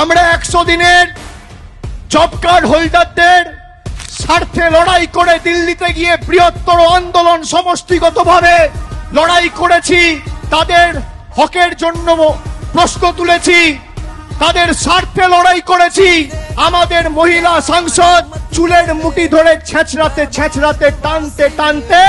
আমরা 100 দিনের job card হোল্ডারদের স্বার্থে লড়াই করে দিল্লিতে গিয়ে বৃহত্তর আন্দোলন সমষ্টিগতভাবে লড়াই করেছি। তাদের হকের জন্য প্রশ্ন তুলেছি, তাদের স্বার্থে লড়াই করেছি। আমাদের মহিলা সাংসদ চুলের মুঠি ধরে ছেঁচড়াতে টানতে টানতে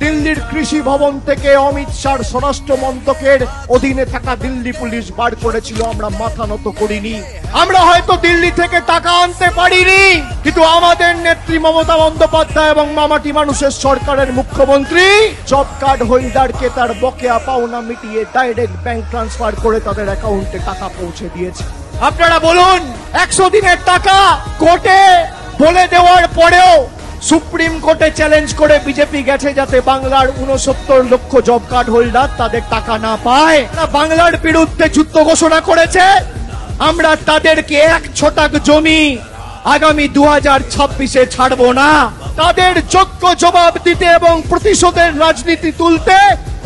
দিল্লির কৃষি ভবন থেকে অমিত শাহর স্বরাষ্ট্র মন্ত্রকের অধীনে থাকা দিল্লি পুলিশ বার করেছিল। আমরা মাথা নত করিনি। আমরা হয়তো দিল্লি থেকে টাকা আনতে পারিনি, কিন্তু আমাদের নেত্রী মমতা বন্দ্যোপাধ্যায় এবং মামাটি মানুষের সরকারের মুখ্যমন্ত্রী জব কার্ড হোল্ডারকে তার বকেয়া পাওনা মিটিয়ে ডাইরেক্ট ব্যাংক ট্রান্সফার করে তাদের অ্যাকাউন্টে টাকা পৌঁছে দিয়েছে। আপনারা বলুন, 100 দিনের টাকা কোর্টে বলে দেওয়ার পরেও সুপ্রিম কোর্টে চ্যালেঞ্জ করে বিজেপি গেছে যাতে বাংলার 69 লক্ষ জব কার্ড হোল্ডার তাদের টাকা না পায়। বাংলার বিরুদ্ধে যুদ্ধ ঘোষণা করেছে। আমরা তাদেরকে 1 ছটাক জমি আগামী 2026-এ ছাড়বো না। তাদের যোগ্য জবাব দিতে এবং প্রতিশোধের রাজনীতি তুলতে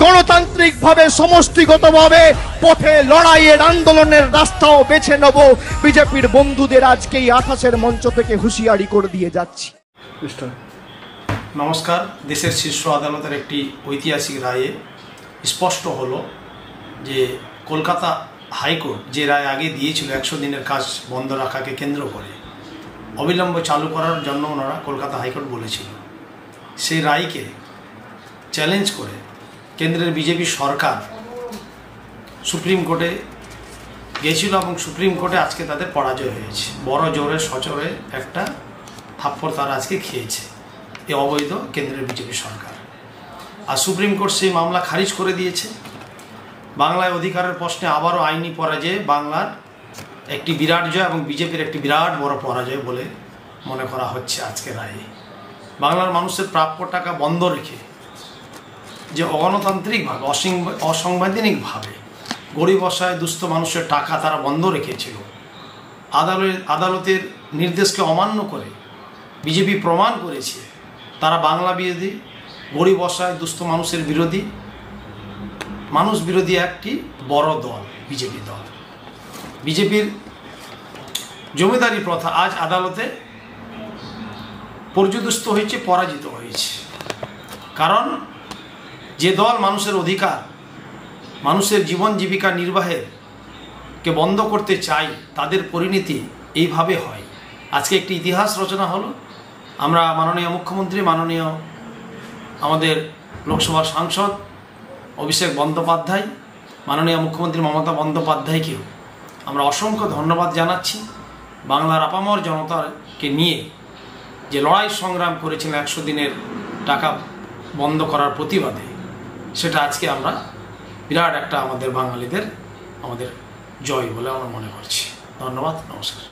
গণতান্ত্রিক ভাবে সমষ্টিগতভাবে পথে লড়াইয়ের আন্দোলনের রাস্তাও বেছে নেব। বিজেপির বন্ধুদের আজকেই 28-এর মঞ্চ থেকে হুঁশিয়ারি করে দিয়ে যাচ্ছি। নমস্কার। দেশের শীর্ষ আদালতের একটি ঐতিহাসিক রায়ে স্পষ্ট হলো যে কলকাতা হাইকোর্ট যে রায় আগে দিয়েছিল 100 দিনের কাজ বন্ধ রাখাকে কেন্দ্র করে অবিলম্বে চালু করার জন্য ওনারা কলকাতা হাইকোর্ট বলেছিল, সেই রায়কে চ্যালেঞ্জ করে কেন্দ্রের বিজেপি সরকার সুপ্রিম কোর্টে গিয়েছিল এবং সুপ্রিম কোর্টে আজকে তাদের পরাজয় হয়েছে। বড় জোরে সচরে একটা থাপ্পড় তারা আজকে খেয়েছে এই অবৈধ কেন্দ্রের বিজেপি সরকার। আর সুপ্রিম কোর্ট সেই মামলা খারিজ করে দিয়েছে। বাংলায় অধিকারের প্রশ্নে আবারও আইনি পরাজয়ে বাংলার একটি বিরাট জয় এবং বিজেপির একটি বিরাট বড় পরাজয় বলে মনে করা হচ্ছে আজকে রায়ে। বাংলার মানুষের প্রাপ্য টাকা বন্ধ রেখে যে অগণতান্ত্রিকভাবে অসাংবিধানিকভাবে গরিব অসহায় দুস্থ মানুষের টাকা তারা বন্ধ রেখেছিল, আদালতের নির্দেশকে অমান্য করে বিজেপি প্রমাণ করেছে তারা বাংলা বিরোধী, গরিব অসহায় দুস্থ মানুষের বিরোধী, মানুষ বিরোধী একটি বড় দল বিজেপি দল। বিজেপির জমিদারি প্রথা আজ আদালতে পর্যুদস্ত হয়েছে, পরাজিত হয়েছে। কারণ যে দল মানুষের অধিকার, মানুষের জীবন জীবিকা নির্বাহের কে বন্ধ করতে চাই তাদের পরিণতি এইভাবে হয়। আজকে একটি ইতিহাস রচনা হলো। আমরা মাননীয় মুখ্যমন্ত্রী, মাননীয় আমাদের লোকসভার সাংসদ অভিষেক বন্দ্যোপাধ্যায়, মাননীয় মুখ্যমন্ত্রী মমতা বন্দ্যোপাধ্যায়কেও আমরা অসংখ্য ধন্যবাদ জানাচ্ছি। বাংলার আপামর জনতাকে নিয়ে যে লড়াই সংগ্রাম করেছিলেন 100 দিনের টাকা বন্ধ করার প্রতিবাদে, সেটা আজকে আমরা বিরাট একটা আমাদের বাঙালিদের আমাদের জয় বলে আমরা মনে করছি। ধন্যবাদ, নমস্কার।